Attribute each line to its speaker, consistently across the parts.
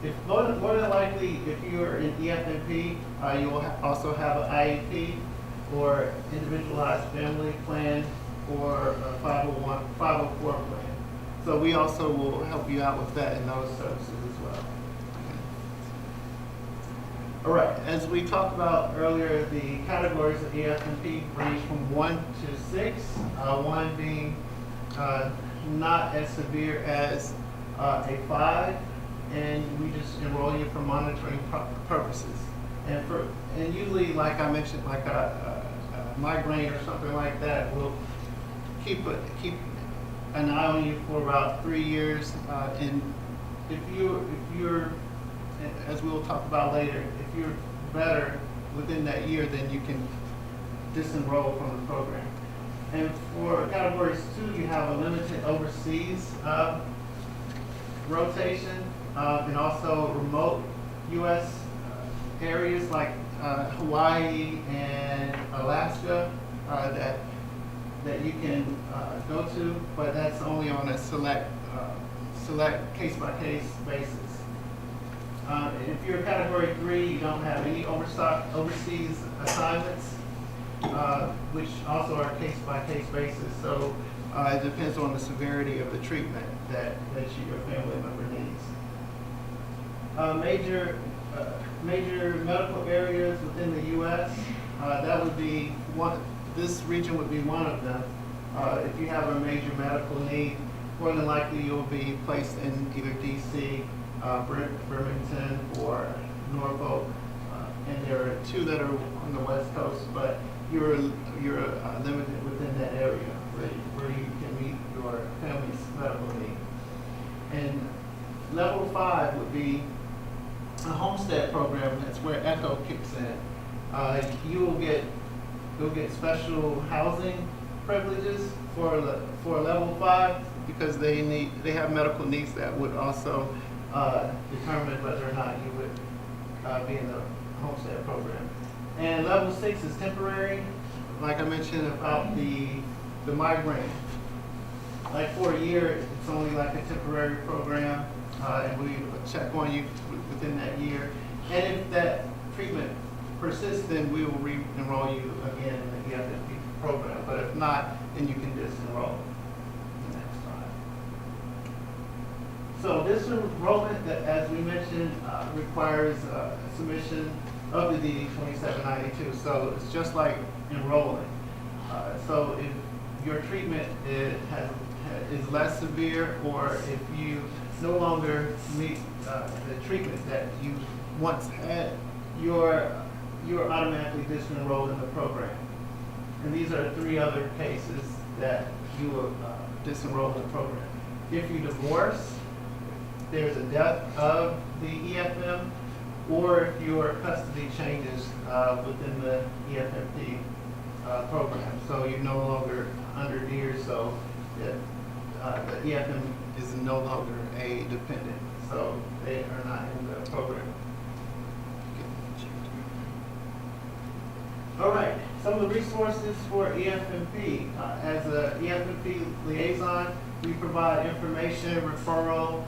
Speaker 1: If more than likely, if you're in EFMP, you will also have an IEP or individualized family plan or a 504 plan. So we also will help you out with that and those services as well. All right, as we talked about earlier, the categories of EFMP range from 1 to 6, 1 being not as severe as a 5, and we just enroll you for monitoring purposes. And usually, like I mentioned, like a migraine or something like that, we'll keep an eye on you for about 3 years. And if you're, as we will talk about later, if you're better within that year, then you can disenroll from the program. And for categories 2, you have a limited overseas rotation, and also remote U.S. areas like Hawaii and Alaska that you can go to, but that's only on a select case-by-case basis. If you're category 3, you don't have any overseas assignments, which also are case-by-case basis. So it depends on the severity of the treatment that your family member needs. Major medical areas within the U.S., that would be one. This region would be one of them. If you have a major medical need, more than likely you'll be placed in either D.C., Birmingham, or Norfolk. And there are 2 that are on the West Coast, but you're limited within that area where you can meet your family's medical need. And level 5 would be a homestead program. That's where ECHO kicks in. You'll get special housing privileges for level 5 because they have medical needs that would also determine whether or not you would be in the homestead program. And level 6 is temporary. Like I mentioned about the migraine. Like for a year, it's only like a temporary program, and we check on you within that year. And if that treatment persists, then we will re-enroll you again in the EFMP program. But if not, then you can disenroll the next time. So this enrollment, that, as we mentioned, requires submission of the DD 2792. So it's just like enrolling. So if your treatment is less severe, or if you no longer meet the treatment that you once had, you're automatically disenrolled in the program. And these are 3 other cases that you will disenroll in the program. If you divorce, there's a death of the EFM, or if your custody changes within the EFMP program. So you're no longer under DEER, so the EFM is no longer a dependent, so they are not in the program. All right, some of the resources for EFMP. As a EFMP liaison, we provide information, referral,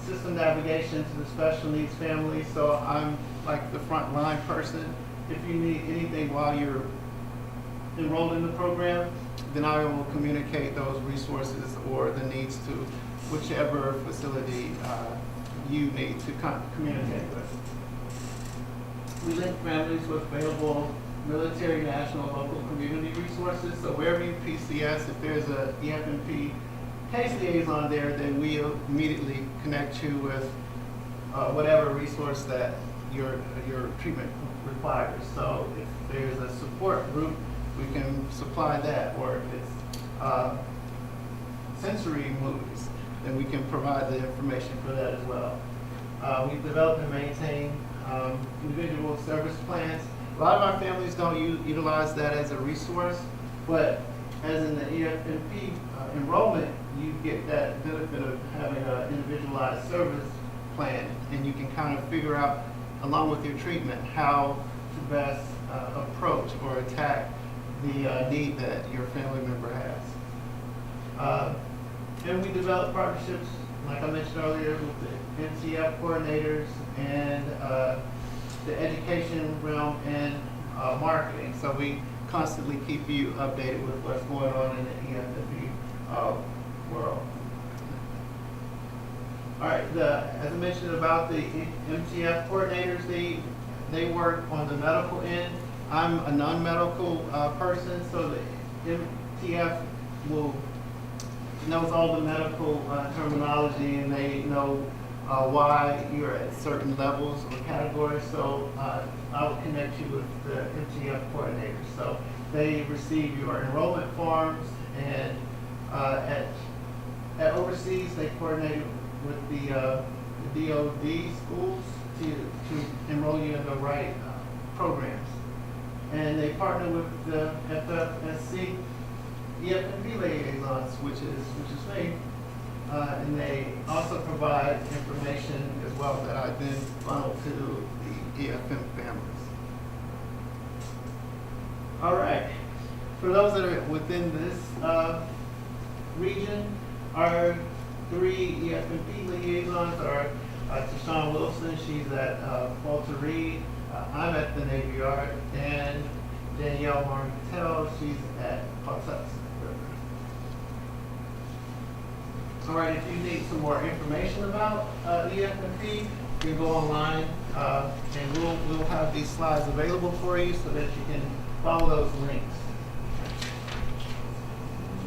Speaker 1: system navigation to the special needs family. So I'm like the front line person. If you need anything while you're enrolled in the program, then I will communicate those resources or the needs to whichever facility you need to communicate with. We link families with available military, national, local community resources. So wherever you PCS, if there's a EFMP case liaison there, then we'll immediately connect you with whatever resource that your treatment requires. So if there's a support group, we can supply that, or if it's sensory movies, then we can provide the information for that as well. We develop and maintain individual service plans. A lot of our families don't utilize that as a resource, but as in the EFMP enrollment, you get that benefit of having an individualized service plan, and you can kind of figure out, along with your treatment, how to best approach or attack the need that your family member has. And we develop partnerships like I mentioned earlier, with the MTF coordinators and the education realm and marketing. So we constantly keep you updated with what's going on in the EFMP world. All right, as I mentioned about the MTF coordinators, they work on the medical end. I'm a non-medical person, so the MTF knows all the medical terminology, and they know why you're at certain levels or categories. So I will connect you with the MTF coordinators. So they receive your enrollment forms, and at overseas they coordinate with the DOD schools to enroll you in the right programs. And they partner with the FFSC EFMP liaisons, which is me. And they also provide information as well that I then funnel to the EFM families. All right. For those that are within this region, our 3 EFMP liaisons are Tashawn Wilson, she's at Walter Reed, I'm at the Navy Yard, and Danielle Martel, she's at Pawtucket. All right, if you need some more information about EFMP, you can go online, and we'll have these slides available for you so that you can follow those links.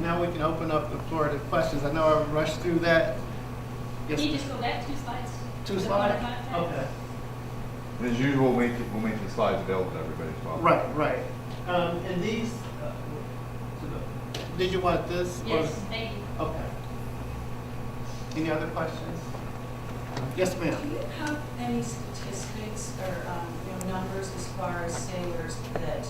Speaker 1: Now we can open up the floor to questions. I know I rushed through that. Yes.
Speaker 2: Can you just go back 2 slides?
Speaker 1: 2 slides? Okay.
Speaker 3: As usual, we'll make the slides available to everybody as well.
Speaker 1: Right. And these, did you want this?
Speaker 2: Yes, thank you.
Speaker 1: Okay. Any other questions? Yes, ma'am.
Speaker 4: Do you have any statistics or numbers as far as sailors that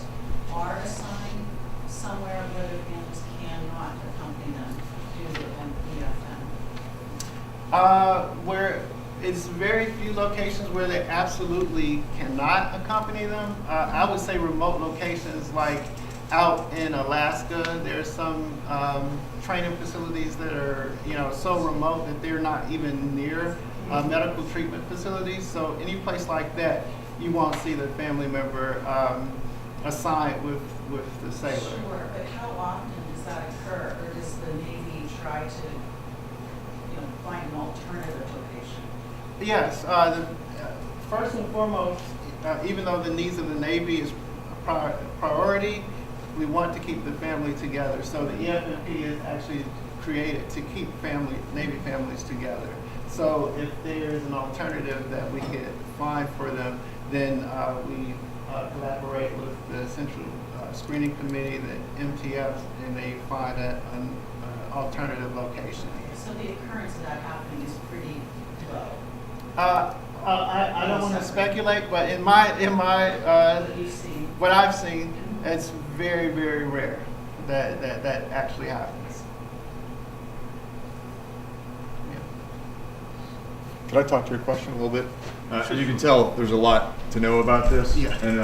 Speaker 4: are assigned somewhere where their families cannot accompany them to an EFM?
Speaker 1: Where it's very few locations where they absolutely cannot accompany them. I would say remote locations like out in Alaska, there's some training facilities that are so remote that they're not even near medical treatment facilities. So any place like that, you won't see the family member assigned with the sailor.
Speaker 4: Sure, but how often does that occur, or does the Navy try to find an alternative location?
Speaker 1: Yes, first and foremost, even though the needs of the Navy is priority, we want to keep the family together. So the EFMP is actually created to keep Navy families together. So if there is an alternative that we could find for them, then we collaborate with the Central Screening Committee, the MTF, and they find an alternative location.
Speaker 4: So the occurrence of that happening is pretty low.
Speaker 1: I don't want to speculate, but in my what I've seen, it's very, very rare that actually happens. Yeah.
Speaker 3: Could I talk to your question a little bit? As you can tell, there's a lot to know about this.
Speaker 1: Yeah.
Speaker 3: And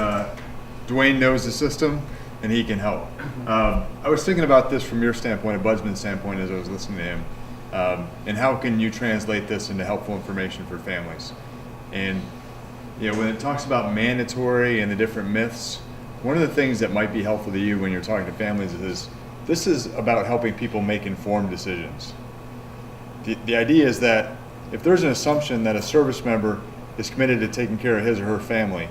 Speaker 3: Dwayne knows the system, and he can help. I was thinking about this from your standpoint, Ombudsman's standpoint, as I was listening to him. And how can you translate this into helpful information for families? And when it talks about mandatory and the different myths, one of the things that might be helpful to you when you're talking to families is this is about helping people make informed decisions. The idea is that if there's an assumption that a service member is committed to taking care of his or her family,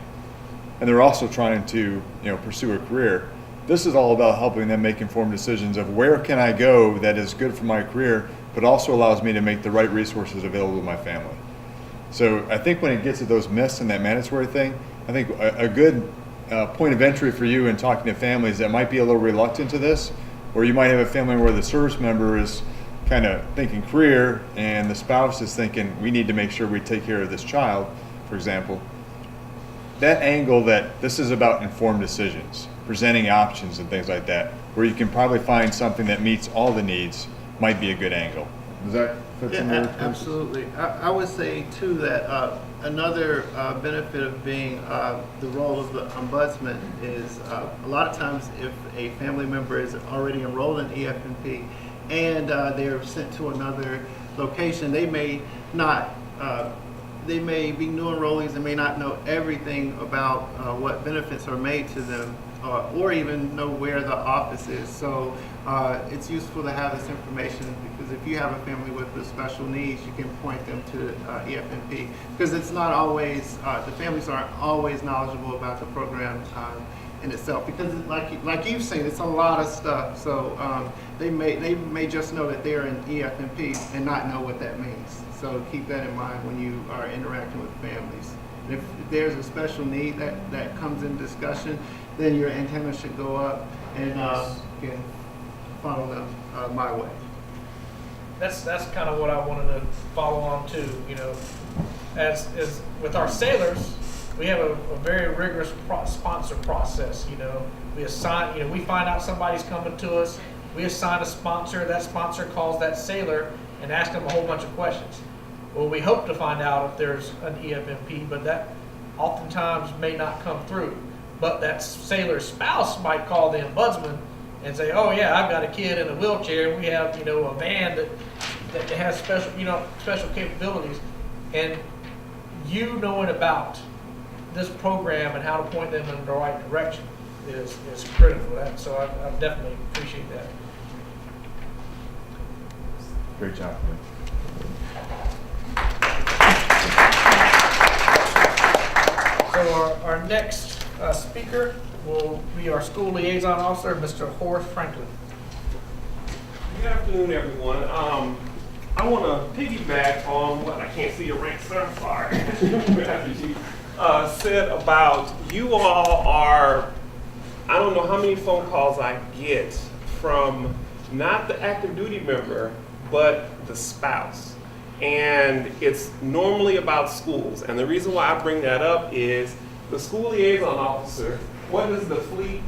Speaker 3: and they're also trying to pursue a career, this is all about helping them make informed decisions of where can I go that is good for my career, but also allows me to make the right resources available to my family. So I think when it gets to those myths and that mandatory thing, I think a good point of entry for you in talking to families that might be a little reluctant to this, or you might have a family where the service member is kind of thinking career and the spouse is thinking we need to make sure we take care of this child, for example. That angle that this is about informed decisions, presenting options and things like that, where you can probably find something that meets all the needs might be a good angle. Does that fit some of your
Speaker 1: Absolutely. I would say too that another benefit of being the role of the ombudsman is a lot of times if a family member is already enrolled in EFMP and they're sent to another location, they may not, they may be new enrollees and may not know everything about what benefits are made to them, or even know where the office is. So it's useful to have this information, because if you have a family with the special needs, you can point them to EFMP, because it's not always, the families aren't always knowledgeable about the program in itself, because like you've seen, it's a lot of stuff. So they may just know that they're in EFMP and not know what that means. So keep that in mind when you are interacting with families. And if there's a special need that comes in discussion, then your antenna should go up and can funnel them my way.
Speaker 5: That's kind of what I wanted to follow on to. You know, as with our sailors, we have a very rigorous sponsor process. You know, we assign. You know, we find out somebody's coming to us. We assign a sponsor. That sponsor calls that sailor and asks them a whole bunch of questions. Well, we hope to find out if there's an EFMP, but that oftentimes may not come through. But that sailor's spouse might call the ombudsman and say, "Oh yeah, I've got a kid in a wheelchair, and we have, you know, a van that has special, you know, special capabilities." And you knowing about this program and how to point them in the right direction is critical. So I definitely appreciate that.
Speaker 3: Great job.
Speaker 5: So our next speaker will be our school liaison officer, Mr. Horace Franklin.
Speaker 6: Good afternoon, everyone. I want to piggyback on what I can't see your rank, sir. Sorry. Said about you all are. I don't know how many phone calls I get from not the active duty member, but the spouse. And it's normally about schools. And the reason why I bring that up is the school liaison officer, what does the fleet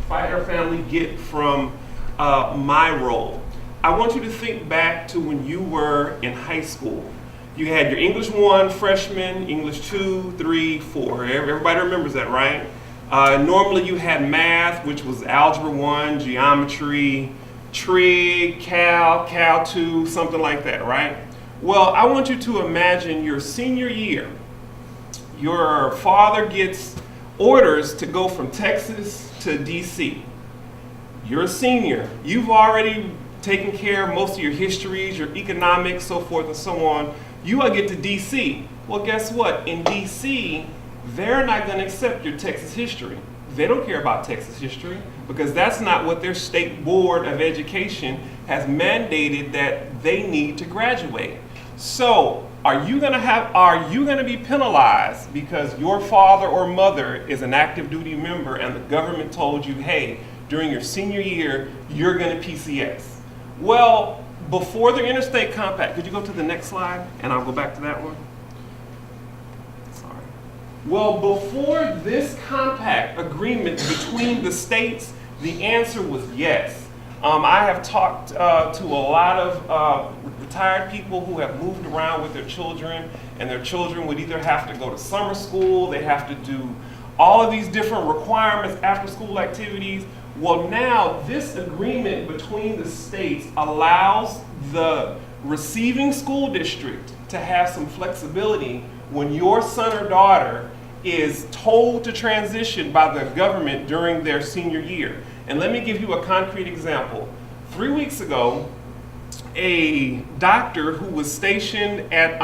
Speaker 6: fighter family get from my role? I want you to think back to when you were in high school. You had your English 1 freshman, English 2, 3, 4. Everybody remembers that, right? Normally you had math, which was Algebra 1, Geometry, Trig, Cal 2, something like that, right? Well, I want you to imagine your senior year. Your father gets orders to go from Texas to DC. You're a senior. You've already taken care of most of your histories, your economics, so forth and so on. You all get to DC. Well, guess what? In DC, they're not going to accept your Texas history. They don't care about Texas history because that's not what their state board of education has mandated that they need to graduate. So, are you going to be penalized because your father or mother is an active duty member and the government told you, hey, during your senior year, you're going to PCS? Well, before the interstate compact, could you go to the next slide? And I'll go back to that one. Sorry. Well, before this compact agreement between the states, the answer was yes. I have talked to a lot of retired people who have moved around with their children, and their children would either have to go to summer school, they have to do all of these different requirements, after school activities. Well, now this agreement between the states allows the receiving school district to have some flexibility when your son or daughter is told to transition by the government during their senior year. And let me give you a concrete example. 3 weeks ago, a doctor who was stationed at,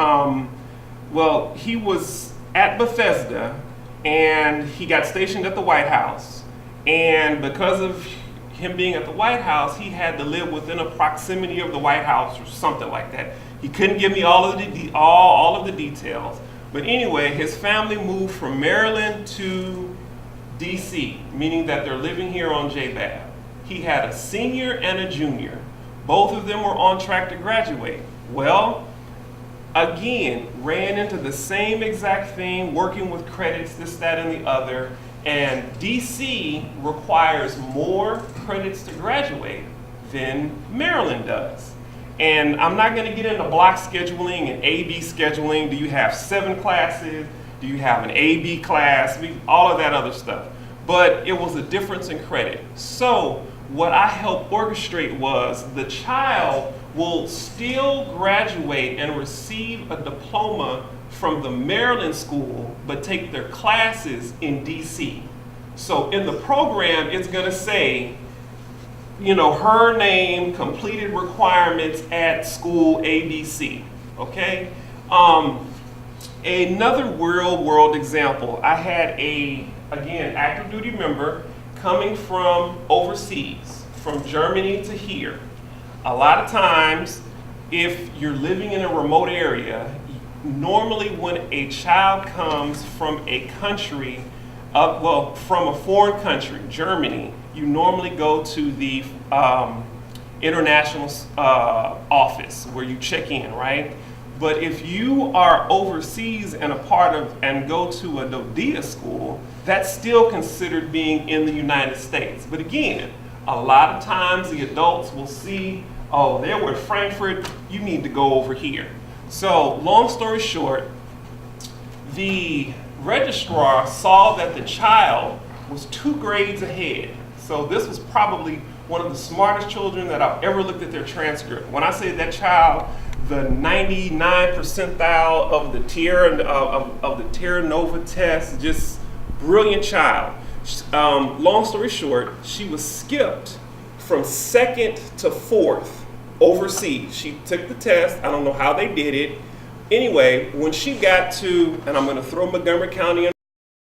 Speaker 6: he was at Bethesda, and he got stationed at the White House. And because of him being at the White House, he had to live within a proximity of the White House or something like that. He couldn't give me all of the details. But anyway, his family moved from Maryland to DC, meaning that they're living here on JBAB. He had a senior and a junior. Both of them were on track to graduate. Well, again, ran into the same exact thing, working with credits, this, that, and the other. And DC requires more credits to graduate than Maryland does. And I'm not going to get into block scheduling and AB scheduling. Do you have 7 classes? Do you have an AB class? All of that other stuff. But it was a difference in credit. So what I helped orchestrate was the child will still graduate and receive a diploma from the Maryland school, but take their classes in DC. So in the program, it's gonna say, her name, completed requirements at school ABC, okay? Another real world example, I had again, active duty member coming from overseas, from Germany to here. A lot of times, if you're living in a remote area, normally when a child comes from a country, from a foreign country, Germany, you normally go to the international office where you check in, right? But if you are overseas and go to a DODEA school, that's still considered being in the United States. But again, a lot of times the adults will see, oh, they were in Frankfurt, you need to go over here. So long story short, the registrar saw that the child was 2 grades ahead. So this was probably one of the smartest children that I've ever looked at their transcript. When I say that child, the 99 percentile of the Terra Nova test, just brilliant child. Long story short, she was skipped from 2nd to 4th overseas. She took the test. I don't know how they did it. Anyway, when she got to, and I'm going to throw Montgomery County